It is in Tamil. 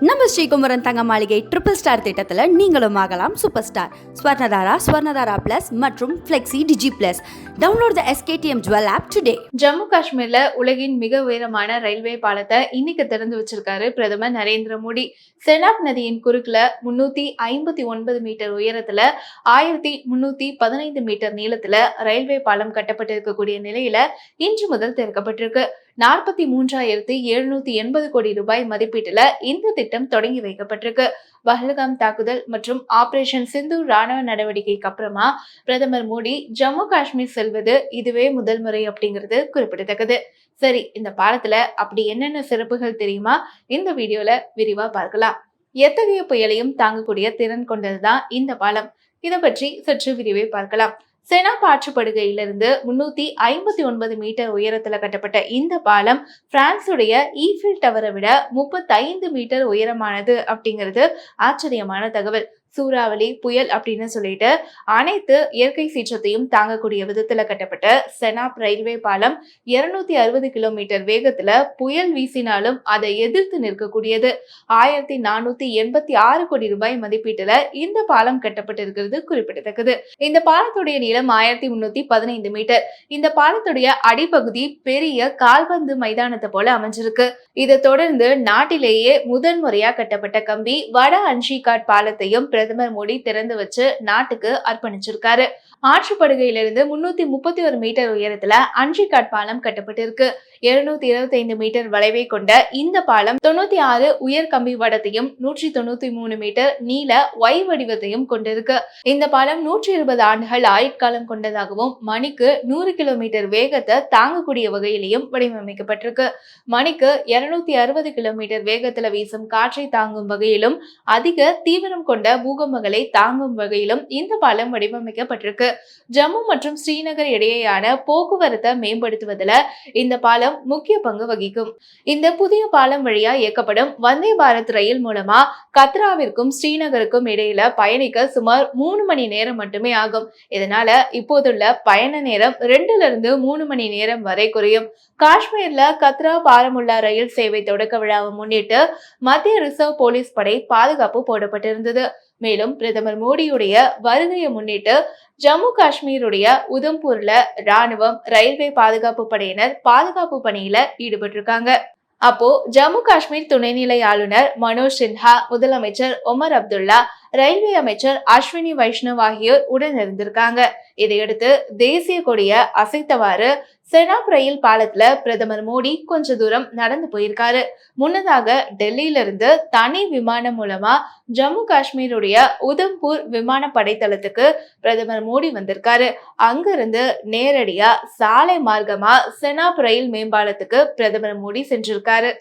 நம்ம ஸ்ரீகுமரன் தங்க மாளிகை ட்ரிபிள் ஸ்டார் திட்டத்தில் நீங்களும் ஆகலாம் சூப்பர் ஸ்டார். ஸ்வர்ணதாரா பிளஸ் மற்றும் flexi digi plus. Download the SKTM jewel app today. Jammu காஷ்மீர்ல உலகின் மிக உயரமான ரயில்வே பாலத்தை இன்னைக்கு திறந்து வச்சிருக்காரு பிரதமர் நரேந்திர மோடி. செனாப் நதியின் குறுக்குல 359 மீட்டர் உயரத்துல 1315 மீட்டர் நீளத்துல ரயில்வே பாலம் கட்டப்பட்டிருக்கக்கூடிய நிலையில இன்று முதல் திறக்கப்பட்டிருக்கு. 43,780 கோடி ரூபாய் மதிப்பீட்டுல இந்த திட்டம் தொடங்கி வைக்கப்பட்டிருக்கு. பஹல்காம் தாக்குதல் மற்றும் ஆபரேஷன் சிந்து ராணுவ நடவடிக்கைக்கு அப்புறமா பிரதமர் மோடி ஜம்மு காஷ்மீர் செல்வது இதுவே முதல் முறை அப்படிங்கிறது குறிப்பிடத்தக்கது. சரி, இந்த பாலத்துல அப்படி என்னென்ன சிறப்புகள் தெரியுமா? இந்த வீடியோல விரிவா பார்க்கலாம். எத்தகைய புயலையும் தாங்கக்கூடிய திறன் கொண்டதுதான் இந்த பாலம். இதை பற்றி சற்று விரிவே பார்க்கலாம். செனாப் ஆற்றுப்படுகையிலிருந்து 359 மீட்டர் உயரத்துல கட்டப்பட்ட இந்த பாலம் பிரான்சுடைய ஈஃபில் டவரை விட 35 மீட்டர் உயரமானது அப்படிங்கிறது ஆச்சரியமான தகவல். சூறாவளி, புயல் அப்படின்னு சொல்லிட்டு அனைத்து இயற்கை சீற்றத்தையும் தாங்கக்கூடிய விதத்துல கட்டப்பட்ட செனாப் ரயில்வே பாலம் 260 கிலோமீட்டர் வேகத்துல புயல் வீசினாலும் அதை எதிர்த்து நிற்கக்கூடியது. 1486 கோடி ரூபாய் மதிப்பீட்டுல இந்த பாலம் கட்டப்பட்டிருக்கிறது குறிப்பிடத்தக்கது. இந்த பாலத்துடைய நீளம் 1315 மீட்டர். இந்த பாலத்துடைய அடிப்பகுதி பெரிய கால்பந்து மைதானத்தை போல அமைஞ்சிருக்கு. இதை தொடர்ந்து நாட்டிலேயே முதன்முறையா கட்டப்பட்ட கம்பி வட அன்ஷிகாட் பாலத்தையும் பிரதமர் மோடி திறந்து வச்சு நாட்டுக்கு அர்ப்பணிச்சிருக்காரு. ஆற்றுப்படுகையிலிருந்து 331 மீட்டர் உயரத்துல அன்ஷிகாட் பாலம் கட்டப்பட்டிருக்கு. 725 மீட்டர் வளைவை கொண்ட இந்த பாலம் 96 உயர் கம்பி வடத்தையும் 193 மீட்டர் நீள Y வடிவத்தையும் கொண்டிருக்கு. இந்த பாலம் 120 ஆண்டுகள் ஆயுட்காலம் கொண்டதாகவும் மணிக்கு 100 கிலோமீட்டர் வேகத்தை தாங்கக்கூடிய வகையிலையும் வடிவமைக்கப்பட்டிருக்கு. மணிக்கு 260 கிலோமீட்டர் வேகத்துல வீசும் காற்றை தாங்கும் வகையிலும் அதிக தீவிரம் கொண்ட பூகம்பங்களை தாங்கும் வகையிலும் இந்த பாலம் வடிவமைக்கப்பட்டிருக்கு. ஜம்மு மற்றும் ஸ்ரீநகர் இடையேயான போக்குவரத்தை மேம்படுத்துவதில் இந்த பாலம் முக்கிய பங்கு வகிக்கும். இந்த புதிய பாலம் வழியா இயக்கப்படும் வந்தே பாரத் ரயில் மூலமா கத்ராவிற்கும் ஸ்ரீநகருக்கும் இடையில பயணிக்க சுமார் 3 மணி நேரம் மட்டுமே ஆகும். இதனால இப்போதுள்ள பயண நேரம் 2 மணி நேரம் வரை குறையும். காஷ்மீர்ல கத்ரா பாரமுல்லா ரயில் சேவை தொடக்க விழாவை முன்னிட்டு மத்திய ரிசர்வ் போலீஸ் படை பாதுகாப்பு போடப்பட்டிருந்தது. மேலும் பிரதமர் மோடியுடைய வருகையை முன்னிட்டு ஜம்மு காஷ்மீருடைய உதம்பூர்ல ராணுவம், ரயில்வே பாதுகாப்பு படையினர் பாதுகாப்பு பணியில ஈடுபட்டிருக்காங்க. அப்போ ஜம்மு காஷ்மீர் துணைநிலை ஆளுநர் மனோஜ் சின்ஹா, முதலமைச்சர் ஒமர் அப்துல்லா, ரயில்வே அமைச்சர் அஸ்வினி வைஷ்ணவ் ஆகியோர் உடன் இருந்திருக்காங்க. இதையடுத்து தேசிய கொடிய அசைத்தவாறு செனாப் ரயில் பாலத்துல பிரதமர் மோடி கொஞ்ச தூரம் நடந்து போயிருக்காரு. முன்னதாக டெல்லியில இருந்து தனி விமானம் மூலமா ஜம்மு காஷ்மீருடைய உதம்பூர் விமான படைத்தளத்துக்கு பிரதமர் மோடி வந்திருக்காரு. அங்கிருந்து நேரடியா சாலை மார்க்கமா செனாப் ரயில் மேம்பாலத்துக்கு பிரதமர் மோடி சென்றிருக்காரு.